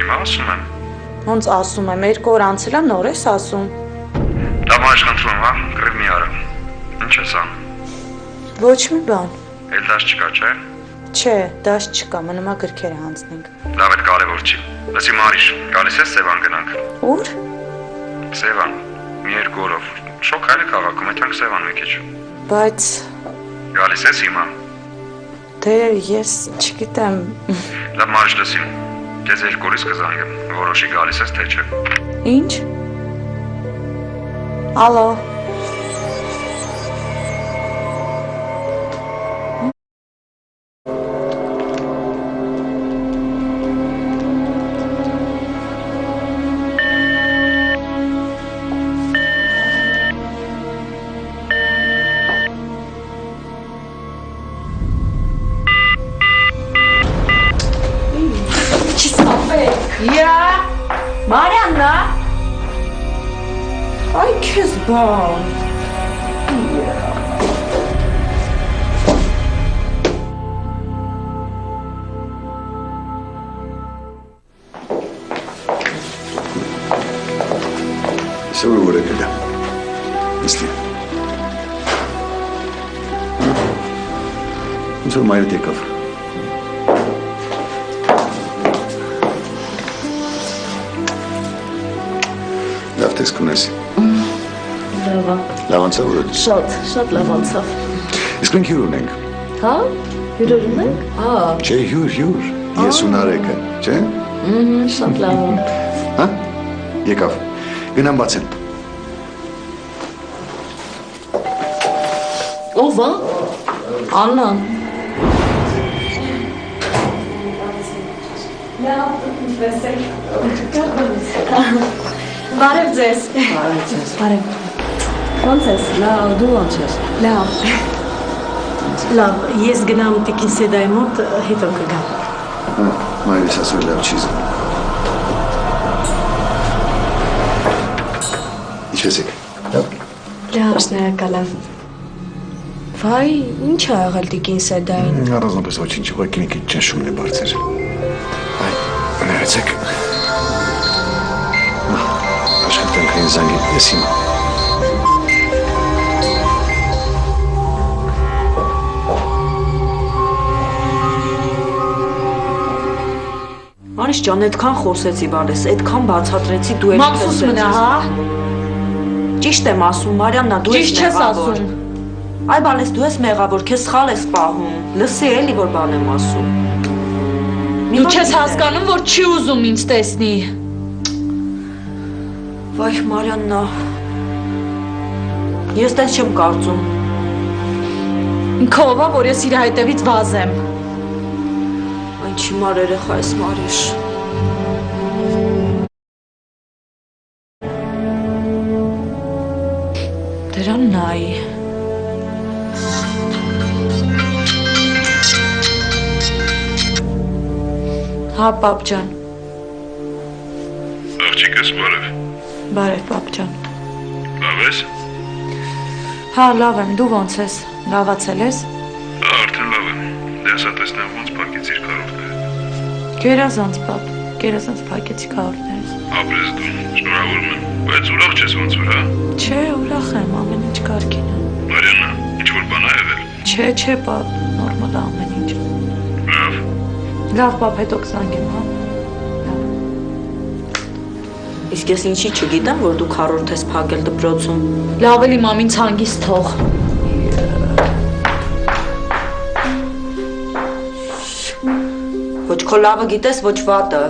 Հիմա ասում եմ։ Ոնց ասում եմ, 2 օր անցել եմ նոր ես ասում։ Դամաշ խնդրում, հա, գրիվ մի արա։ Ինչ ես ան։ Ոչ մի բան։ Էլ դաշ չկա, չէ։ Չէ, դաշ չկա, մնում է գրքերը հանձնենք։ Լավ էլ կարևոր չի։ Լսի Մարիշ, գալիս ես Սևան գնանք։ Ուր։ Սևան, մի 2 օրով։ Շոկ այլ է քաղաքում, այդքան Սևան մի քիչ։ Բայց Գալիս ես հիմա։ դե ես չգիտեմ։ Լավ Մարիշ, լսի։ Քեզ 2 օրից կզանգեմ, որոշի գալիս ես թե չէ։ Ինչ։ Ալո։ Я Մարիաննա Ay քեզ բան Seguro vorrei che Mistia. Non sono mai te cafre. Լավ տեսք ունես։ Լավա։ Լավ անցավ որը։ Շատ լավ անցավ։ Իսկ մենք հյուր ունենք։ Հա? Հյուրեր ունենք։ Չէ, հյուր։ Ես ու Նարեկը, չէ։ Շատ լավ։ Հա? Եկավ։ Գնամ բացեմ։ Ո՞վ է։ Աննան։ Բարև ձեզ։ Բարև։ Ոնց ես։ Լավ, դու ոնց ես։ Լավ։ Լավ, ես գնամ տիկին Սեդայի մոտ, հետո կգամ։ Մայրս ասում լավ չի զգում։ Ինչպես եք։ Լավ, շնորհակալ եմ։ Վայ, ինչ ա եղել տիկին Սեդային։ Առանձնապես ոչինչ, ուղղակի մի քիչ ճնշումն է բարձր։ Այ, ներեցեք։ Աշխատանքային զանգի ես հիմա։ Մարիշ ջան, այդքան խոսեցի բալես, այդքան բացատրեցի դու էլ Մաքսուս մնա, հա։ Ճիշտ եմ ասում, Մարիաննա, դու ես Ճիշտ չես մեղավոր։ ասում։ Այ բալես, դու ես մեղավոր, քեզ սխալ ես պահում։ Լսի էլի որ բան եմ ասում։ Դու չես հասկանում, որ չի ուզում ինձ տեսնի։ Վայ Մարիաննա։ Ես տես չեմ կարծում։ Ինքը ով է, որ ես իր հետևից վազեմ։ Այն չիմար երեխա ես Մարիշ։ Դրան նայի։ Հա, պապ ջան։ Աղջիկս բարև։ Բարև, պապ ջան։ Լավ ես։ Հա, լավ եմ, դու ոնց ես։ Լավացել ես։ Արդեն լավ եմ։ Դե ասա տեսնեմ ոնց փակեցիր քարոզները։ Գերազանց, պապ։ Գերազանց փակեցի քարորներս։ Ապրես դու, շնորհավորում եմ։ Բայց ուրախ չես ոնց որ, հա։ Չէ, ուրախ եմ, ամեն ինչ կարգին է։ Մարիաննա, ինչ որ բան ա եղել։ Չէ, պապ, նորմալ է ամեն ինչ։ Լավ։ Լավ, պապ, հետո կզանգեմ, հա։ Իսկ ես ինչի չգիտեմ, որ դու քառորդ ես փակել դպրոցում։ Լավ էլի մամին ցանգից թող։ Ոչ քո լավը գիտես, ոչ վատը։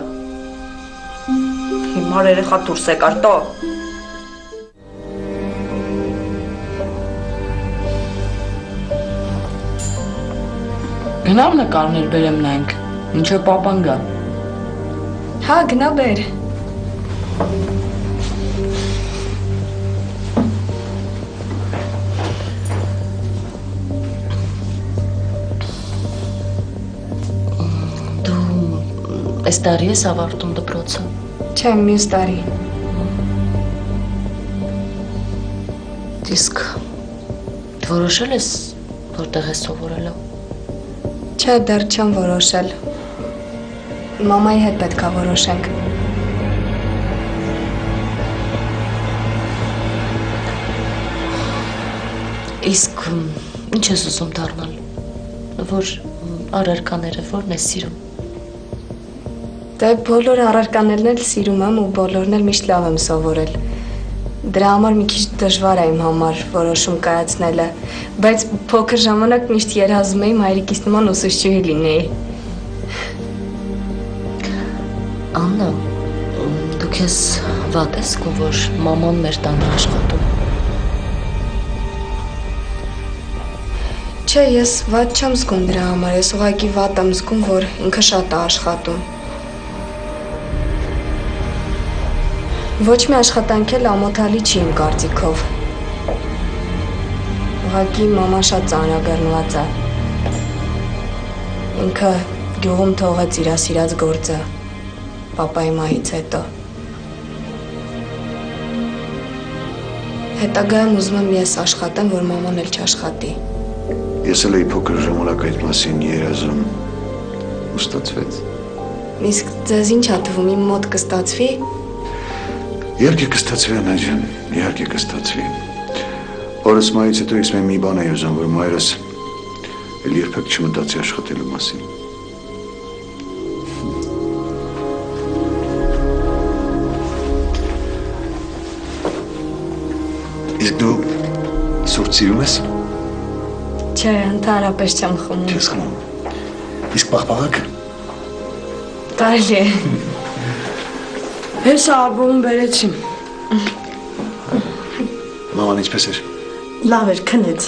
Հիմար երեխա դուրս եկար, տո։ Գնամ նկարներ բերեմ նայենք։ Ինչը պապան գա։ Հա, գնա բեր։ Այս տարի ես ավարտում դպրոցը։ Չէ, մյուս տարի։ Իսկ որոշել ես որտեղ ես սովորելու։ Չէ, դեռ չեմ որոշել։ Մամայի հետ պետք է որոշենք։ Իսկ ինչ ես ուզում դառնալ, որ առարկաները որն ես սիրում։ Դե բոլոր առարկաներն էլ սիրում եմ ու բոլորն էլ միշտ լավ եմ սովորել։ Դրա համար մի քիչ դժվար է իմ համար որոշում կայացնելը, բայց փոքր ժամանակ միշտ երազում էի մայրիկիս նման ուսուցչուհի լինեի։ Աննա, դու քեզ վատ ես զգում, որ մաման մեր տանը աշխատում։ Չէ, ես վատ չեմ զգում դրա համար, ես ուղղակի վատ եմ զգում, որ ինքը շատ է աշխատում։ Ոչ մի աշխատանք էլ ամոթալի չի իմ կարծիքով։ Ուղղակի մաման շատ ծանրաբեռնված է։ Ինքը գյուղում թողեց իր սիրած գործը, պապայի մահից հետո։ Հետագայում ուզում եմ ես աշխատեմ, որ մաման էլ չաշխատի։ Ես էլ էի փոքր ժամանակ այդ մասին երազում ու ստացվեց։ Իսկ ձեզ ինչ է թվում, իմ մոտ կստացվի։ Իհարկե կստացվի, Աննա ջան, իհարկե կստացվի։ Օրս մայից հետո ես մի բան էի ուզում, որ մայրս էլ երբեք չմտածի աշխատելու մասին։ Իսկ դու սուրճ սիրում ես։ Չէ, ընդհանրապես չեմ խմում։ Չես խմում։ Իսկ պաղպաղակը։ Կարելի է։ Հեսա ալբոմում բերեցի։ Մաման ինչպես էր։ Լավ էր, քնեց։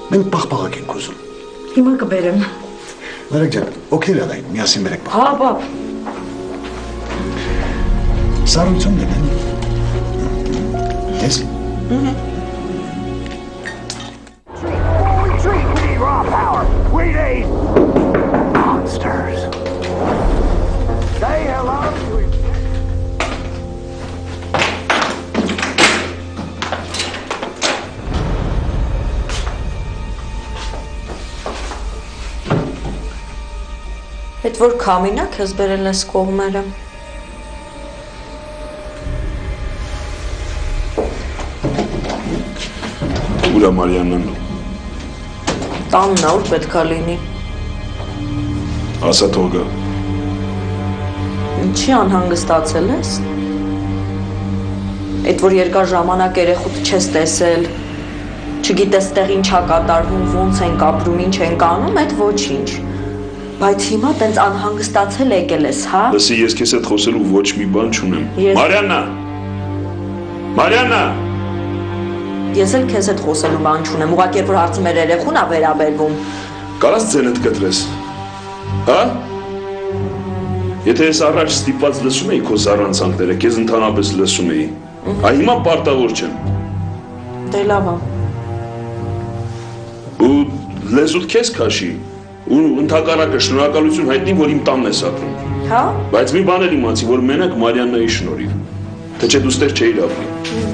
Մենք պաղպաղակ ենք ուզում։ Հիմա կբերեմ։ Նարեկ ջան, օքեյ լալային, միասին բերեք պաղպաղակ։ Հա, բա։ Սառույցումն են, Ես։ Retreat! We need raw power! We need monsters! Say hello to him! Այդ որ քամինա քեզ բերել ես կողմերը։ Ուրա Մարիաննան։ Տանն ուր պետքա լինի։ Ասա թող գա։ Ինչի անհանգստացել ես։ Այդ որ երկար ժամանակ երեխուդ չես տեսել, չգիտես տեղ ինչ ա կատարվում, ոնց ենք ապրում, ինչ ենք անում, այդ ոչինչ։ Բայց հիմա տենց անհանգստացել եկել ես, հա։ Լսի, ես քեզ հետ խոսելու ոչ մի բան չունեմ։ Ես- Մարիաննա։ Մարիաննա։ Ես էլ քեզ հետ խոսելու բան չունեմ, ուղղակի որ հարցը մեր երեխուն ա վերաբերվում։ Կարաս ձենդ կտրես։ Հա? Եթե ես առաջ ստիպված լսում էի քո զառանցանքները, քեզ ընդհանրապես լսում էի։ Այ հիմա պարտավոր չեմ։ Դե լավ ա։ Ու լեզուդ քեզ քաշի։ Ու ընդհակառակը շնորհակալություն հայտնի, որ իմ տանն ես ապրում։ Հա։ Բայց մի բան էլ իմացի, որ մենակ Մարիաննայի շնորհիվ։ Թե չէ դու ստեղ չէիր ապրի։